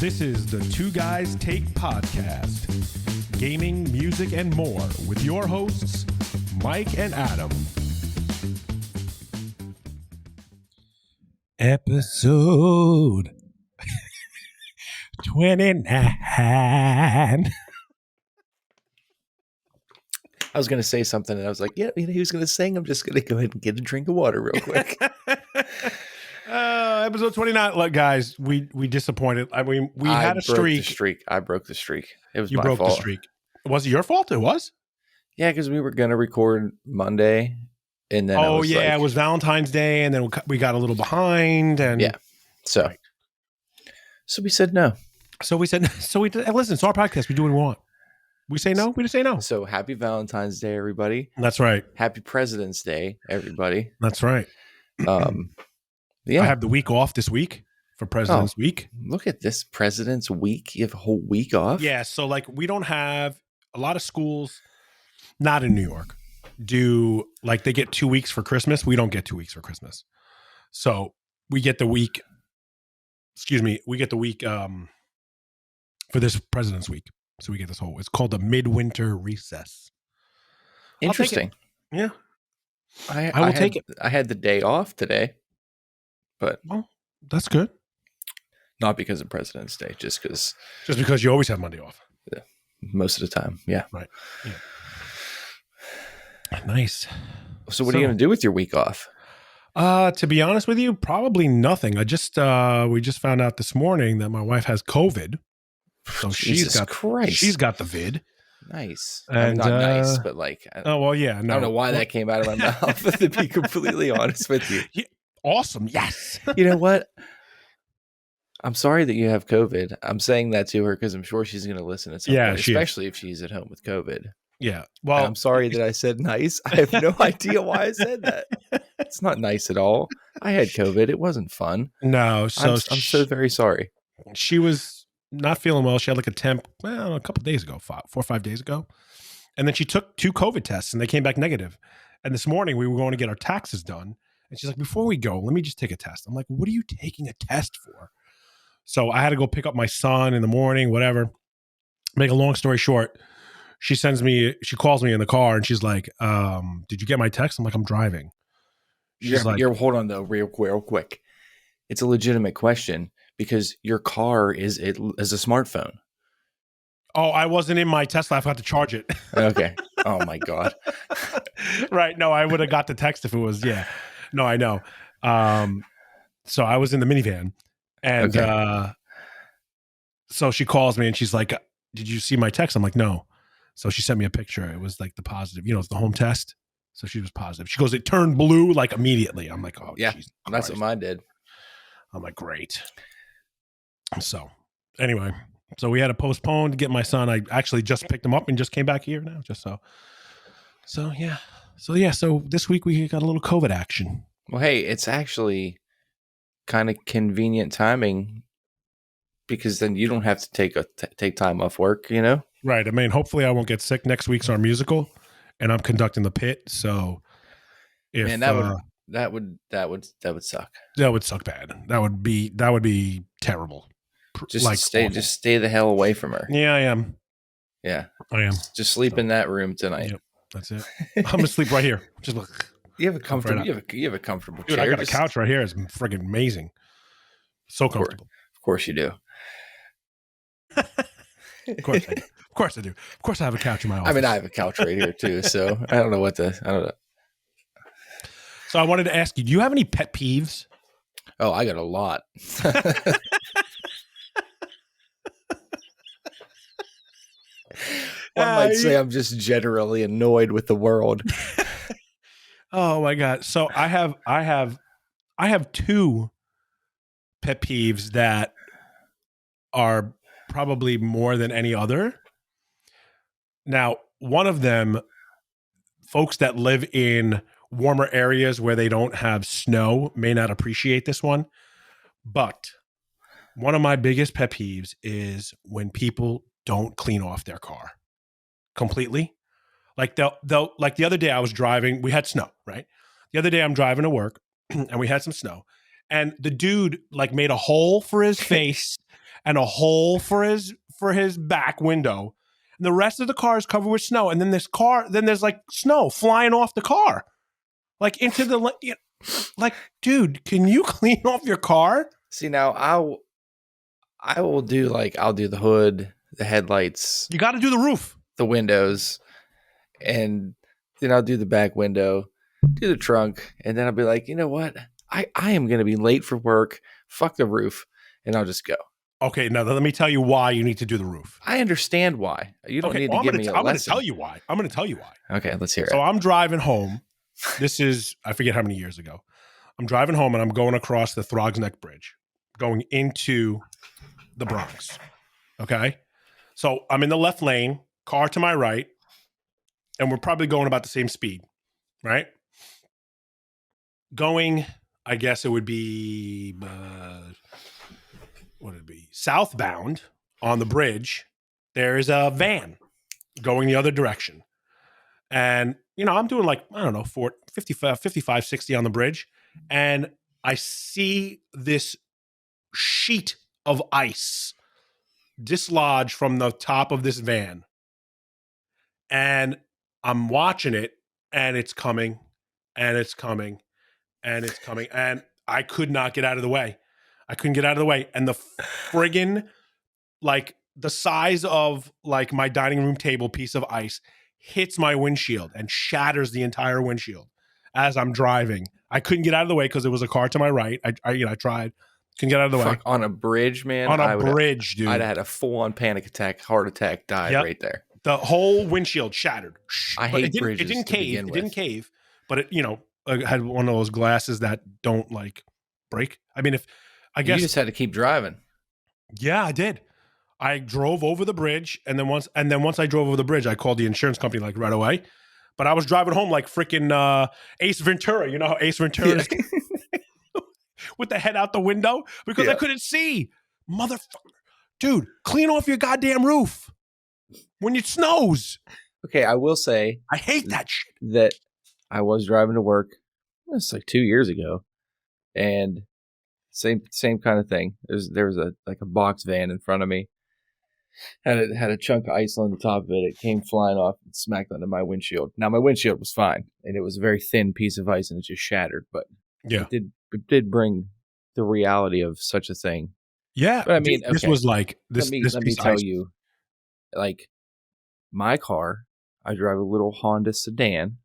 This is the Two Guys Take Podcast. Gaming, music, and more with your hosts, Mike and Adam. Episode 29. I was going to say something, and I was like, yeah, he was going to sing. I'm just going to go ahead and get a drink of water real quick. Episode 29. Look, guys, we disappointed. I mean, we had a streak. I broke the streak. It was You my broke fault. the streak. Was it your fault? It was? Yeah, because we were going to record Monday, and then it was Valentine's Day, and then we got a little behind, and yeah. So we said no. Listen, it's our podcast. We do what we want. We say no. We just say no. So happy Valentine's Day, everybody. That's right. Happy President's Day, everybody. That's right. Yeah. I have the week off this week for President's Week. Look at this President's Week. You have a whole week off? Yeah. So like we don't have a lot of schools, not in New York, do like they get 2 weeks for Christmas. We don't get 2 weeks for Christmas. So we get the week, we get the week for this President's Week. So we get this whole, it's called the midwinter recess. Interesting. Yeah. I will take it. I had the day off today, but that's good. Not because of President's Day, just because you always have Monday off. Yeah, most of the time. Yeah. Right. Yeah. Nice. So what are you going to do with your week off? To be honest with you, probably nothing. We just found out this morning that my wife has COVID. So she's got the vid. Nice. And not nice, but like oh well, yeah. No. I don't know why that came out of my mouth, to be completely honest with you. Yeah, awesome. Yes. You know what? I'm sorry that you have COVID. I'm saying that to her because I'm sure she's going to listen at some point, especially if she's at home with COVID. Yeah. Well, and I'm sorry that I said nice. I have no idea why I said that. It's not nice at all. I had COVID. It wasn't fun. No. So I'm so very sorry. She was not feeling well. She had like a temp, a couple of days ago, 4 or 5 days ago. And then she took 2 COVID tests and they came back negative. And this morning we were going to get our taxes done. And she's like, before we go, let me just take a test. I'm like, what are you taking a test for? So I had to go pick up my son in the morning, whatever. Make a long story short, she calls me in the car and she's like, did you get my text? I'm like, I'm driving. She's hold on though, real quick. It's a legitimate question because your car is a smartphone. Oh, I wasn't in my Tesla. I forgot to charge it. Okay. Oh my God. Right. No, I would have got the text if it was, yeah. No, I know. So I was in the minivan and so she calls me and she's like, did you see my text? I'm like, no. So she sent me a picture. It was like the positive, it's the home test. So she was positive. She goes, it turned blue like immediately. I'm like, oh, yeah, that's what mine did. I'm like, great. So anyway, so we had to postpone to get my son. I actually just picked him up and just came back here now. So this week we got a little COVID action. Well, hey, it's actually kind of convenient timing because then you don't have to take time off work, Right. I mean, hopefully I won't get sick. Next week's our musical and I'm conducting the pit. So if that would suck. That would suck bad. That would be terrible. Just stay the hell away from her. Yeah, I am. Yeah, I am. Just sleep in that room tonight. Yep, that's it. I'm gonna sleep right here. Just look. You have a comfortable. You have a comfortable Dude, chair. I got a couch right here. It's friggin' amazing. So comfortable. Of course you do. Of course I do. Of course I do. Of course I have a couch in my office. I mean, I have a couch right here too. So I don't know. So I wanted to ask you, do you have any pet peeves? Oh, I got a lot. One might say I'm just generally annoyed with the world. Oh my God. So I have 2 pet peeves that are probably more than any other. Now, one of them, folks that live in warmer areas where they don't have snow may not appreciate this one, but one of my biggest pet peeves is when people don't clean off their car completely. Like they'll like the other day I was driving, we had snow, right? The other day I'm driving to work and we had some snow and the dude like made a hole for his face and a hole for his back window. And the rest of the car is covered with snow. And then there's like snow flying off the car, like into the like, dude, can you clean off your car? See, now I will do like I'll do the hood, the headlights, You got to do the roof, the windows, and then I'll do the back window, do the trunk, and then I'll be like, you know what? I am going to be late for work. Fuck the roof, and I'll just go. Okay, now let me tell you why you need to do the roof. I understand why. You don't need to give me a lesson. I'm going to tell you why. I'm going to tell you why. Okay, let's hear it. So I'm driving home. This is, I forget how many years ago. I'm driving home and I'm going across the Throgs Neck Bridge, going into the Bronx. Okay? So I'm in the left lane, car to my right, and we're probably going about the same speed, right? Going, I guess it would be, what would it be? Southbound on the bridge, there is a van going the other direction. And, I'm doing like, I don't know, 55, 60 on the bridge. And I see this sheet of ice dislodge from the top of this van. And I'm watching it, and it's coming, and it's coming, and it's coming. And I could not get out of the way. I couldn't get out of the way. And the friggin', like, the size of like my dining room table piece of ice hits my windshield and shatters the entire windshield as I'm driving. I couldn't get out of the way because there was a car to my right. I tried. Couldn't get out of the way. On a bridge, man. On a bridge, dude. I'd had a full-on panic attack, heart attack, died right there. The whole windshield shattered. I hate bridges. It didn't cave. It didn't cave, but it, had one of those glasses that don't like break. I mean, I guess you just had to keep driving. Yeah, I did. I drove over the bridge, and then once I drove over the bridge, I called the insurance company like right away. But I was driving home like freaking Ace Ventura. You know how Ace Ventura is with the head out the window because I couldn't see. Motherfucker, dude, clean off your goddamn roof when it snows. Okay, I will say I hate that shit. That I was driving to work. It's like 2 years ago, and same kind of thing. There was a box van in front of me. Had a chunk of ice on the top of it. It came flying off and smacked onto my windshield. Now my windshield was fine, and it was a very thin piece of ice, and it just shattered. But it did bring the reality of such a thing. Yeah, but I mean, this was like this. Let me tell you, like my car, I drive a little Honda sedan,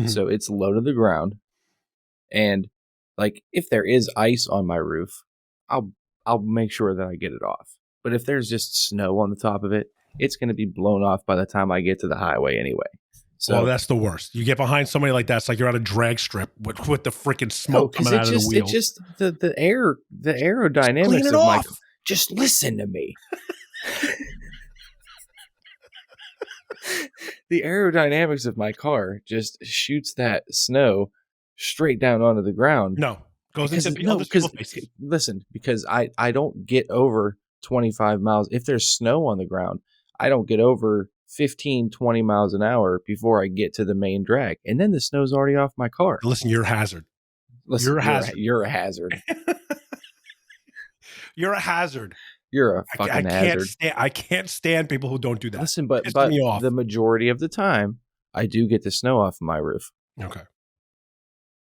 so it's low to the ground, and like if there is ice on my roof, I'll make sure that I get it off. But if there's just snow on the top of it, it's going to be blown off by the time I get to the highway anyway. So that's the worst. You get behind somebody like that, it's like you're on a drag strip with the freaking smoke coming out of the wheel. It's just the aerodynamics of my car. Just listen to me. The aerodynamics of my car just shoots that snow straight down onto the ground. No, goes into listen, because I don't get over 25 miles. If there's snow on the ground, I don't get over 15, 20 miles an hour before I get to the main drag. And then the snow's already off my car. Listen, you're a hazard. You're a hazard. You're a hazard. You're a hazard. You're a fucking hazard. I can't stand people who don't do that. Listen, but the majority of the time, I do get the snow off of my roof. Okay.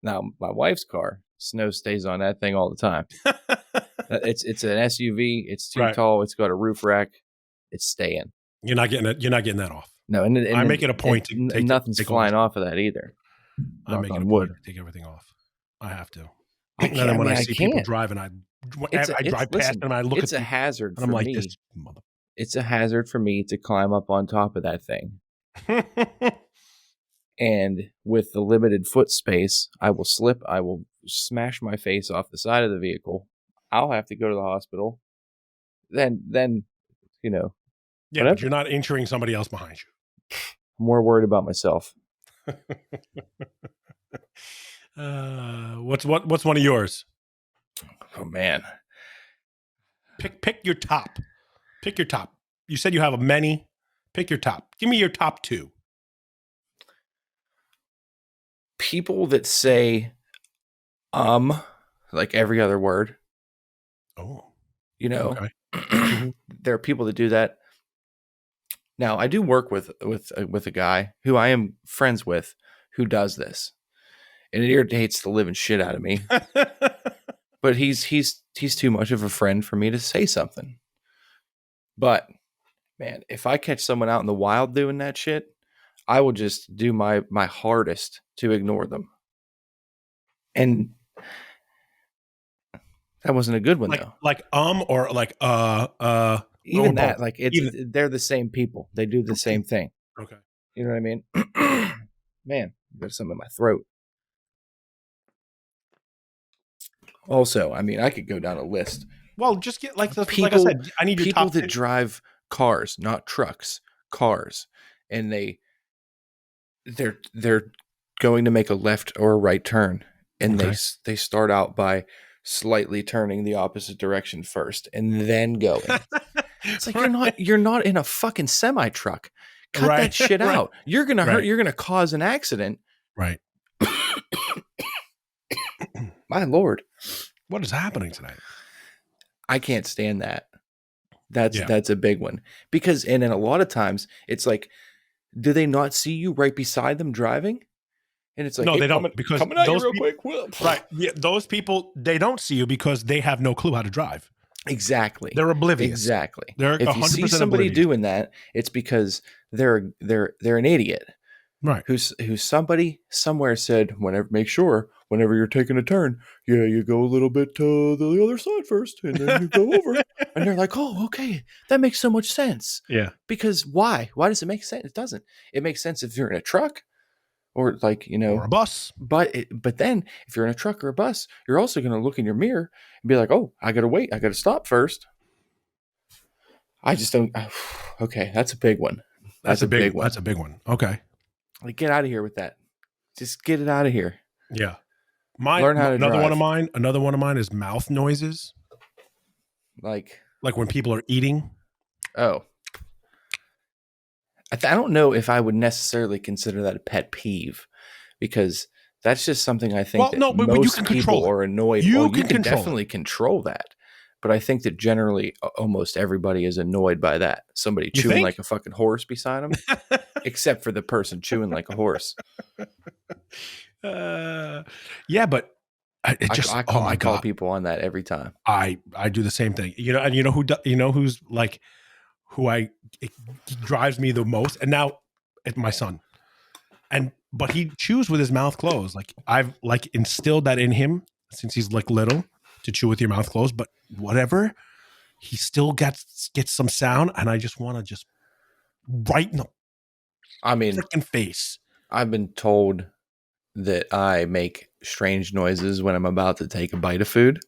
Now, my wife's car, snow stays on that thing all the time. It's an SUV. It's too tall. It's got a roof rack. It's staying. You're not getting it. You're not getting that off. No, and I make it a point to take nothing's flying off of that either. I make it a point to take everything off. I have to. And then when I see people driving, I drive past them and I look at it's a hazard and I'm like, me. this mother. It's a hazard for me to climb up on top of that thing. And with the limited foot space, I will slip. I will smash my face off the side of the vehicle. I'll have to go to the hospital. Then Yeah, but you're not injuring somebody else behind you. I'm more worried about myself. What's one of yours? Oh man, pick your top. Pick your top. You said you have many. Pick your top. Give me your top two. People that say like every other word. Oh. You know, okay. Mhm. There are people that do that. Now, I do work with a guy who I am friends with who does this, and it irritates the living shit out of me. But he's too much of a friend for me to say something. But man, if I catch someone out in the wild doing that shit, I will just do my hardest to ignore them. And that wasn't a good one though. Or like or Even both. that, like Even they're the same people. They do the same thing. okay. You know what I mean? Man, there's something in my throat. Also, I mean, I could go down a list. Well, just get like I People said, I need your people top that 10. drive cars, not trucks, cars, and they're going to make a left or a right turn, and Okay. they start out by slightly turning the opposite direction first and then going. It's like you're not in a fucking semi truck. Cut that Right. shit Right. out. You're gonna hurt. Right. You're gonna cause an accident. Right. My lord, What is happening tonight? I can't stand that. Yeah. That's a big one because and then a lot of times it's like, do they not see you right beside them driving? And it's like, No, hey, they don't, because coming at you those real people, quick. Whoop. right? Yeah, those people, they don't see you because they have no clue how to drive. Exactly. They're oblivious. Exactly. They're If you see 100% somebody oblivious. doing that, it's because they're an idiot. Right. Who's somebody somewhere said, whenever make sure whenever you're taking a turn, yeah, you go a little bit to the other side first, and then you go over. And they're like, oh, okay, that makes so much sense. Yeah. Because why? Why does it make sense? It doesn't. It makes sense if you're in a truck or like Or a bus. but then if you're in a truck or a bus, you're also going to look in your mirror and be like, oh, I got to wait. I got to stop first. I just don't. Okay, that's a big one. That's a big one. That's a big one. Okay. Like, get out of here with that. Just get it out of here. Yeah. Learn how to drive. Another one of mine is mouth noises. Like, Like when people are eating. oh, I don't know if I would necessarily consider that a pet peeve because that's just something I think Well, that no, but you most can people control it. are annoyed. You Well, you can can control definitely control that. But I think that generally almost everybody is annoyed by that. Somebody You chewing think? like a fucking horse beside them, except for the person chewing like a horse. Yeah, but it just I oh my call god, people on that every time. I do the same thing. You know, and you know who's like who it drives me the most, and now it's my son. But he chews with his mouth closed. Like I've like instilled that in him since he's like little to chew with your mouth closed. But whatever, he still gets some sound, and I just want to just right in the I mean, freaking face. I've been told that I make strange noises when I'm about to take a bite of food.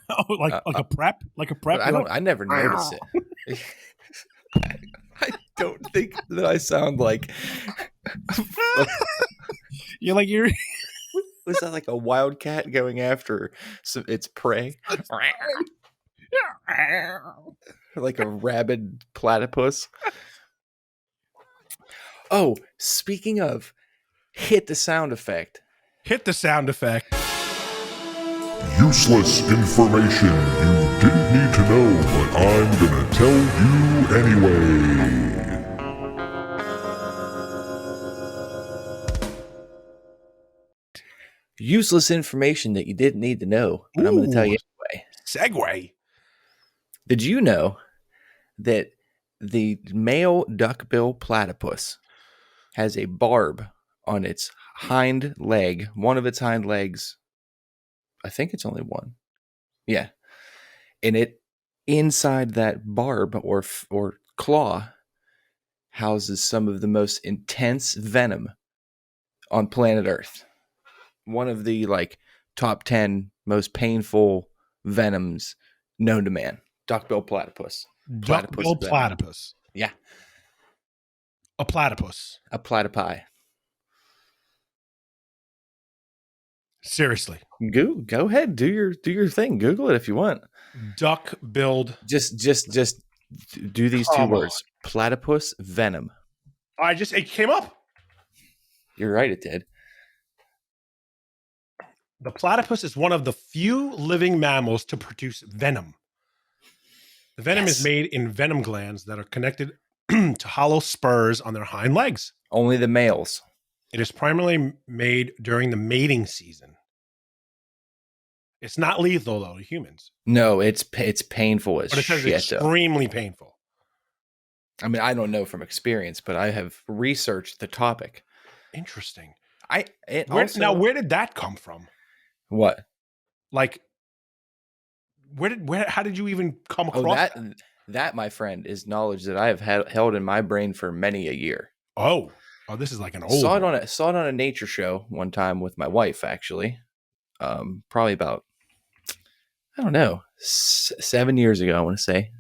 Oh, like a prep, like a prep. But I don't. I never notice it. I don't think that I sound like. You're Was that like a wildcat going after its prey? Like a rabid platypus? Oh, speaking of, hit the sound effect. hit the sound effect. Useless information you didn't need to know, but I'm gonna tell you anyway. Useless information that you didn't need to know, but I'm going to tell you anyway. Segue. Did you know that the male duckbill platypus has a barb on its hind leg, one of its hind legs? I think it's only one. Yeah. And it inside that barb or claw houses some of the most intense venom on planet Earth. One of the like top 10 most painful venoms known to man. Duckbill platypus. Duckbill venom. platypus. Yeah. A platypus. A platypi. Seriously. Go ahead, do your thing. Google it if you want. Duck-billed. Just do these two words. Platypus venom. It came up. You're right, it did. The platypus is one of the few living mammals to produce venom. The venom is made in venom glands that are connected to hollow spurs on their hind legs. Only the males. It is primarily made during the mating season. It's not lethal, though, to humans. No, it's painful as But it says shit. extremely painful. I mean, I don't know from experience, but I have researched the topic. Interesting. Where did that come from? What? Like, how did you even come across that? That, my friend, is knowledge that I have held in my brain for many a year. Oh, this is like an old. Saw it on a nature show one time with my wife, actually. Probably about, I don't know, 7 years ago, I want to say.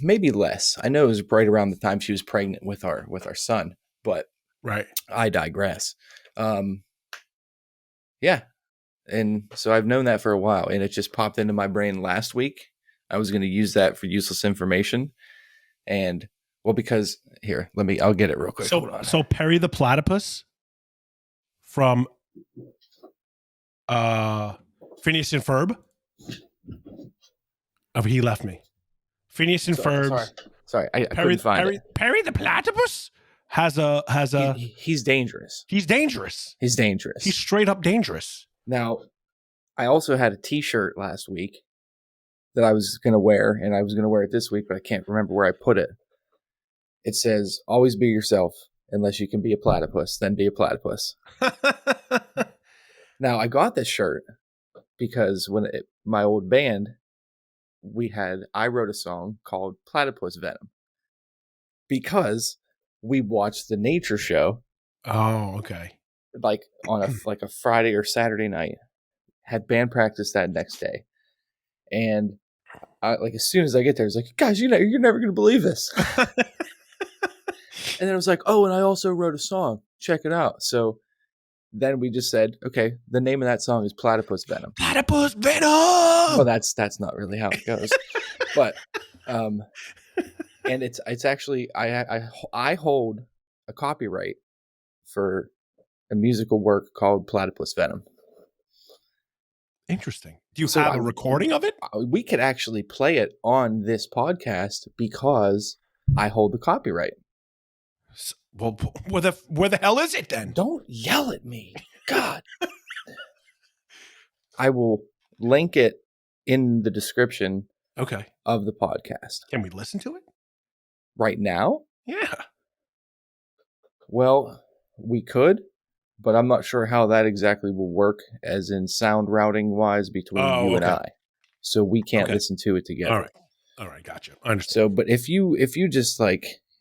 Maybe less. I know it was right around the time she was pregnant with our son, but right. I digress. Yeah. And so I've known that for a while, and it just popped into my brain last week. I was going to use that for useless information. And because here, I'll get it real quick. So Perry the Platypus from Phineas and Ferb. Oh, he left me. Phineas and Ferb. Sorry, I couldn't find it. Perry the Platypus has a. He's dangerous. He's dangerous. He's dangerous. He's straight up dangerous. Now, I also had a T-shirt last week that I was going to wear, and I was going to wear it this week, but I can't remember where I put it. It says, "Always be yourself. Unless you can be a platypus, then be a platypus." Now, I got this shirt because my old band, I wrote a song called Platypus Venom because we watched the nature show. Oh, okay. Like on a Friday or Saturday night, had band practice that next day. And as soon as I get there, it's like, guys, you're never going to believe this. And then I was like, oh, and I also wrote a song. Check it out. So then we just said, okay, the name of that song is Platypus Venom. Platypus Venom! Well, that's not really how it goes. But, and it's actually, I hold a copyright for a musical work called Platypus Venom. Interesting. Do you have a recording of it? We could actually play it on this podcast because I hold the copyright. Well, where the hell is it then? Don't yell at me. God. I will link it in the description of the podcast. Can we listen to it? Right now? Yeah. Well, we could, but I'm not sure how that exactly will work as in sound routing wise between you and I. So we can't listen to it together. All right. Gotcha. I understand. So, but if you just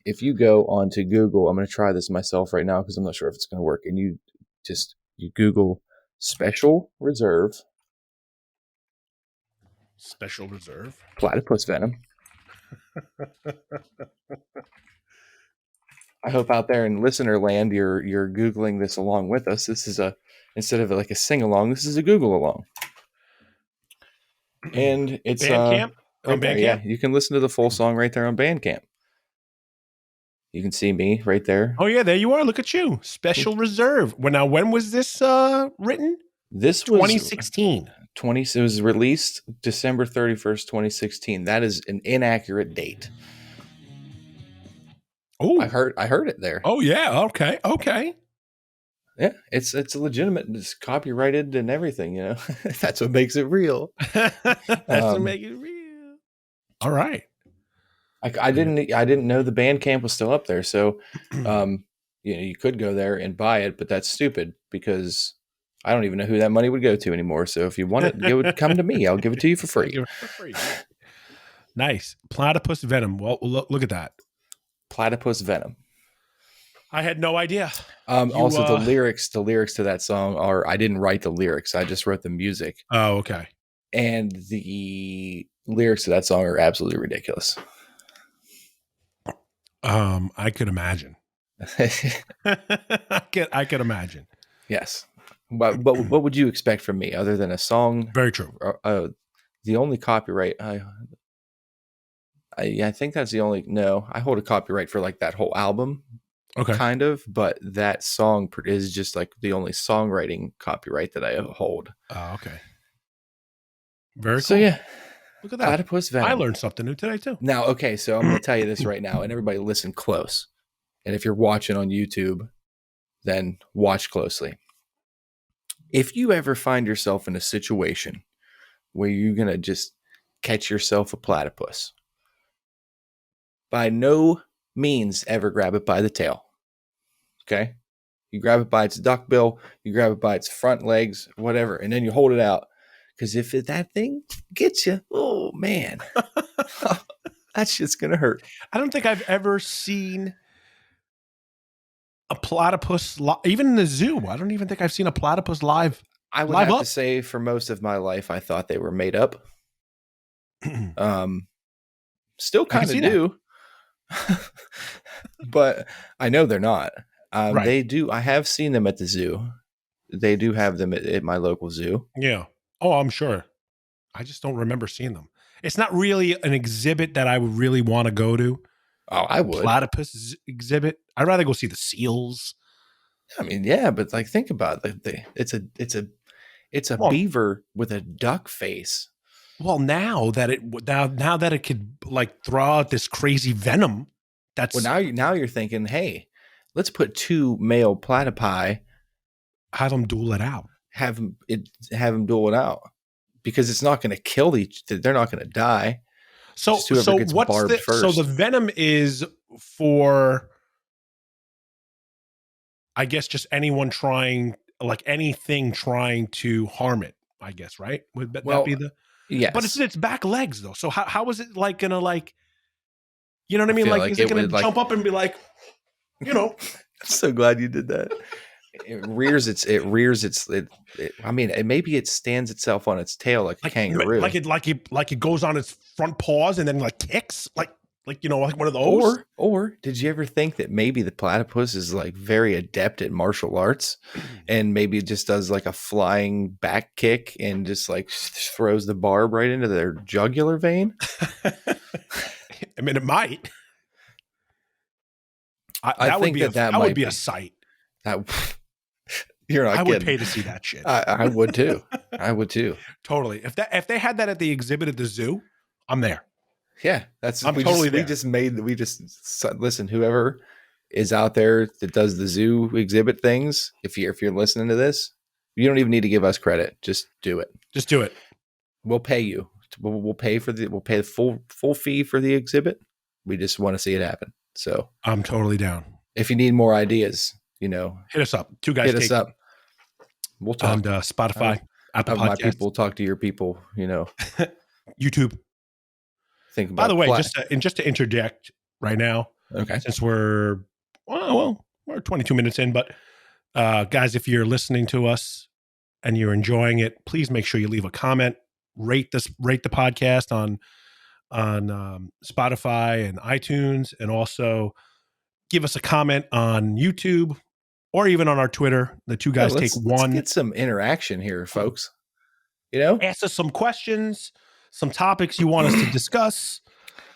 if you go onto Google, I'm going to try this myself right now because I'm not sure if it's going to work. And you Google Special Reserve Platypus Venom. I hope out there in listener land, you're Googling this along with us. This is instead of like a sing along, this is a Google along. And it's Bandcamp? Right there, yeah, you can listen to the full song right there on Bandcamp. You can see me right there. Oh, yeah, there you are. Look at you. Special Reserve. Well, now, when was this written? This was 2016. It was released December 31st, 2016. That is an inaccurate date. Oh, I heard it there. Oh, yeah. Okay. Yeah, it's a legitimate. It's copyrighted and everything. That's what makes it real. That's what makes it real. All right. I didn't know the Bandcamp was still up there. So, you could go there and buy it, but that's stupid because I don't even know who that money would go to anymore. So if you want it, it would come to me. I'll give it to you for free. Nice. Platypus Venom. Well, look at that. Platypus Venom. I had no idea. Also, the lyrics to that song are, I didn't write the lyrics. I just wrote the music. Oh, okay. And the lyrics to that song are absolutely ridiculous. I could imagine. I could imagine. Yes. But what would you expect from me other than a song? Very true. The only copyright I think that's the only. No, I hold a copyright for like that whole album. Okay. Kind of, but that song is just like the only songwriting copyright that I hold. Oh, okay. Very So cool. yeah, Look at that. platypus venom. I learned something new today too. Now, okay, so I'm going to tell you this right now, and everybody listen close. And if you're watching on YouTube, then watch closely. If you ever find yourself in a situation where you're going to just catch yourself a platypus, by no means ever grab it by the tail. Okay? You grab it by its duckbill, you grab it by its front legs, whatever, and then you hold it out. Because if that thing gets you, oh man, that shit's going to hurt. I don't think I've ever seen a platypus, even in the zoo. I don't even think I've seen a platypus live. I would Live have up? to say for most of my life, I thought they were made up. Still I can kind of see do. But I know they're not. Right. They do. I have seen them at the zoo. They do have them at my local zoo. Yeah. Oh, I'm sure. I just don't remember seeing them. It's not really an exhibit that I would really want to go to. Oh, I would. Platypus exhibit. I'd rather go see the seals. I mean, yeah, but like, think about it. It's a Well, beaver with a duck face. Well, now that it could like throw out this crazy venom, that's Well, now you're thinking, hey, let's put two male platypi, have them duel it out. have them duel it out, because it's not going to kill each. They're not going to die. So Just whoever gets what's barbed the first. so the venom is for, I guess, just anyone trying, like anything trying to harm it, I guess, right? Would that be the yes, But it's its back legs though. So how is it like gonna, like, you know what I mean? feel Like, like is it it gonna would, like- jump up and be like, you know? I'm so glad you did that. It rears its. I mean, maybe it stands itself on its tail like a kangaroo, like it goes on its front paws and then like kicks, like like one of those. Or did you ever think that maybe the platypus is like very adept at martial arts, and maybe it just does like a flying back kick and just like throws the barb right into their jugular vein? I mean, it might. I That would think be that would might be be a sight. that. You're not I kidding. would pay to see that shit. I would too. I would too. Totally. If they had that at the exhibit at the zoo, I'm there. Yeah, I'm totally there. Listen, whoever is out there that does the zoo exhibit things, if you're listening to this, you don't even need to give us credit. Just do it. Just do it. We'll pay you. We'll pay the full fee for the exhibit. We just want to see it happen. So I'm totally down. if you need more ideas, hit us up. Two guys hit us up. We'll talk on Spotify, Apple my Podcasts, people. Talk to your people. YouTube. Think about. By the way, just to interject right now, okay, since we're 22 minutes in, but guys, if you're listening to us and you're enjoying it, please make sure you leave a comment, rate the podcast on Spotify and iTunes, and also give us a comment on YouTube or even on our Twitter. The two guys take one. Let's get some interaction here, folks. Ask us some questions, some topics you want us to discuss.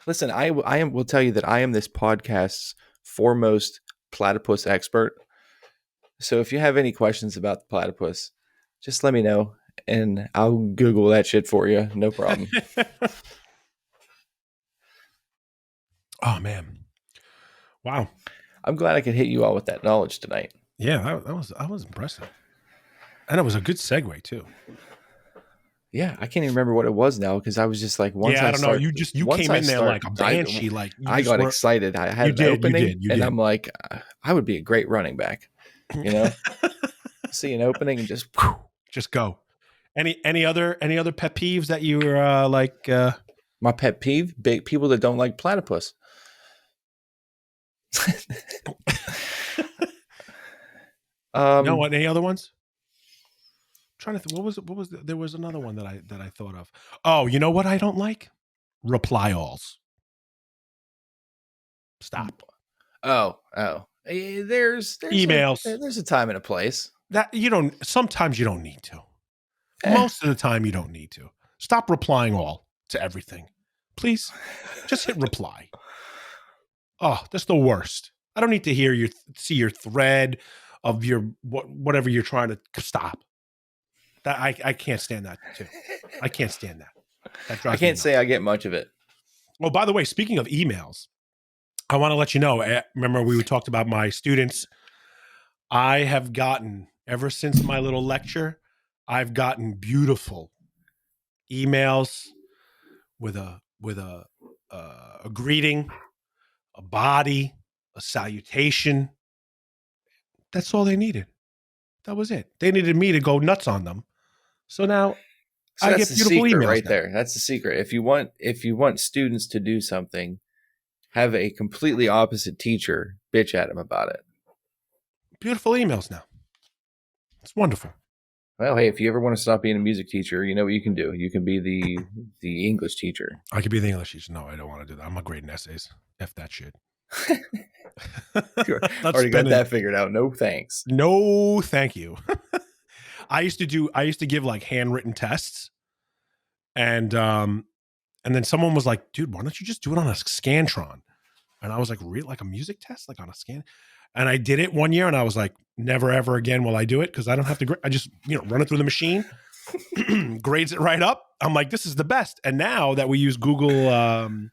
Listen, I will tell you that I am this podcast's foremost platypus expert. So if you have any questions about the platypus, just let me know and I'll Google that shit for you. No problem. Oh man. Wow. I'm glad I could hit you all with that knowledge tonight. Yeah, that was impressive. And it was a good segue too. Yeah, I can't even remember what it was now because I was just like, I don't know. You came in there like a banshee. I got excited. I had an opening, and I'm like, I would be a great running back. See an opening and just go. Any other pet peeves that you were like? My pet peeve: big people that don't like platypus. No, any other ones? Trying to think, what was there was another one that I thought of. Oh, you know what I don't like? Reply alls. Stop. Oh. There's emails. There's a time and a place. That sometimes you don't need to. Most of the time you don't need to. Stop replying all to everything. Please just hit reply. Oh, that's the worst. I don't need to see your thread of your whatever you're trying to stop. That I can't stand that too. I can't stand that. That drives I me can't nuts. say I get much of it. Oh, by the way, speaking of emails, I want to let you know. Remember, we talked about my students. I have gotten, ever since my little lecture, I've gotten beautiful emails with a greeting, a body, a salutation. That's all they needed. That was it. They needed me to go nuts on them. So now So I that's get the beautiful secret emails right now. there. That's the secret. If you want students to do something, have a completely opposite teacher bitch at them about it. Beautiful emails now. It's wonderful. Well, hey, if you ever want to stop being a music teacher, you know what you can do. You can be the English teacher. I could be the English teacher. No, I don't want to do that. I'm a grade in essays. F that shit. Already got that figured out. No thanks. No, thank you. I used to give like handwritten tests, and then someone was like, "Dude, why don't you just do it on a Scantron?" And I was like, "Really? Like a music test, like on a scan?" And I did it one year, and I was like, "Never ever again will I do it because I don't have to. I just run it through the machine, grades it right up. I'm like, this is the best." And now that we use Google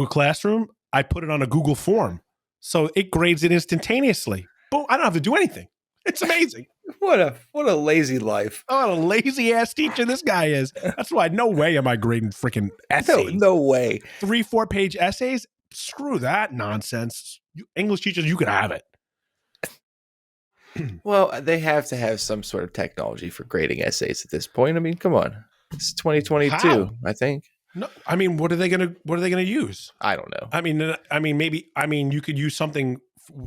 Classroom, I put it on a Google form, so it grades it instantaneously. Boom! I don't have to do anything. It's amazing. What a lazy life. Oh, what a lazy ass teacher this guy is. That's why no way am I grading freaking essays. No way. 3-4 page essays. Screw that nonsense. English teachers, you could have it. Well, they have to have some sort of technology for grading essays at this point. I mean, come on. It's 2022, How? I think. No, I mean, what are they gonna use? I don't know. Maybe you could use something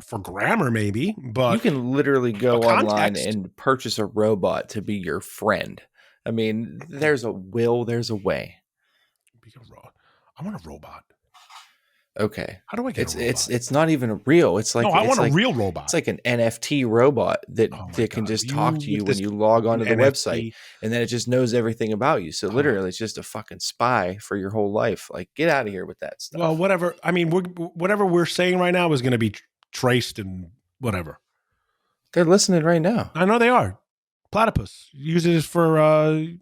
for grammar, maybe, but you can literally go online context. and purchase a robot to be your friend. I mean, there's a will, there's a way. I want a robot. Okay. How do I get a robot? It's not even real. It's like I want a real robot. It's like an NFT robot that can just talk to you when you log onto the website, and then it just knows everything about you. So literally, it's just a fucking spy for your whole life. Like, get out of here with that stuff. Well, whatever. I mean, whatever we're saying right now is going to be traced and whatever. They're listening right now. I know they are. Platypus uses it for. I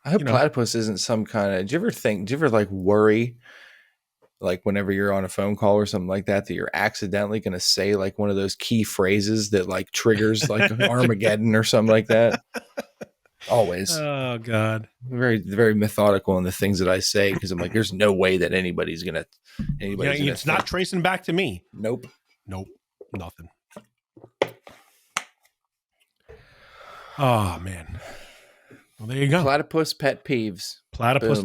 hope Platypus isn't some kind of. Do you ever like worry? Like whenever you're on a phone call or something like that you're accidentally going to say like one of those key phrases that like triggers like Armageddon or something like that. Always. Oh God. Very, very methodical in the things that I say because I'm like, there's no way that anybody's gonna. It's not tracing back to me. Nope. Nothing. Oh man. Well, there you go. Platypus pet peeves. Platypus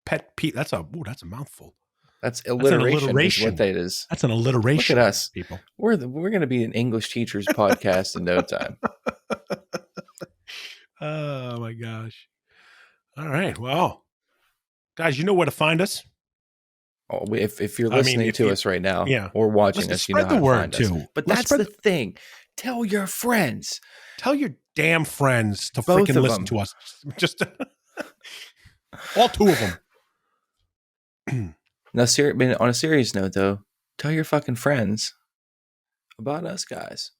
pet peeve. That's a mouthful. That's alliteration. Is what that is. That's an alliteration. Look at us, people. We're going to be an English teachers podcast in no time. Oh my gosh! All right, well, guys, you know where to find us. Oh, if you're listening to us right now, or watching us, you know how to find us. But that's the thing. Tell your friends. Tell your damn friends to freaking listen to us. Just all two of them. Now, on a serious note, though, tell your fucking friends about us guys.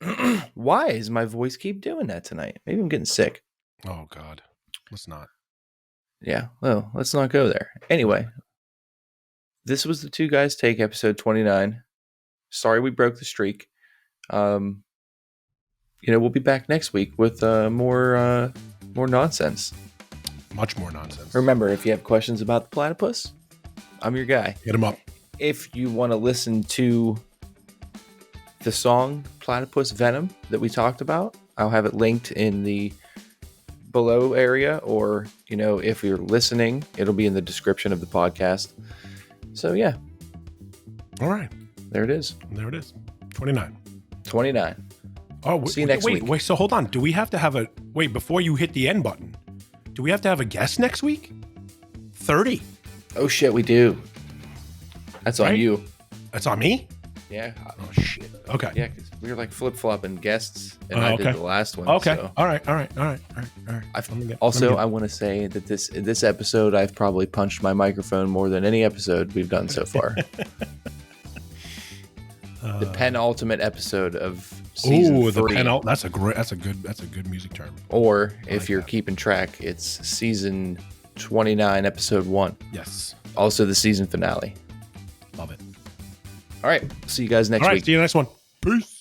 Why does my voice keep doing that tonight? Maybe I'm getting sick. Oh, God. Let's not. Yeah, well, let's not go there. Anyway, this was the Two Guys Take episode 29. Sorry we broke the streak. We'll be back next week with more nonsense. Much more nonsense. Remember, if you have questions about the platypus, I'm your guy. Hit him up. If you want to listen to the song Platypus Venom that we talked about, I'll have it linked in the below area, or, if you're listening, it'll be in the description of the podcast. So, yeah. All right. There it is. 29. Oh, see you next week. Wait, so hold on. Do we have to have before you hit the end button, do we have to have a guest next week? 30. Oh, shit, we do. That's right? On you. That's on me? Yeah. Oh, shit. Okay. Yeah, because we were like flip-flopping guests, and I did the last one. Okay. So. All right. I want to say that this episode, I've probably punched my microphone more than any episode we've done so far. The penultimate episode of season 3. That's a good music term. Or if you're keeping track, it's season 29, episode 1. Yes. Also the season finale. Love it. All right. See you guys next All right. week. See you next one. Peace.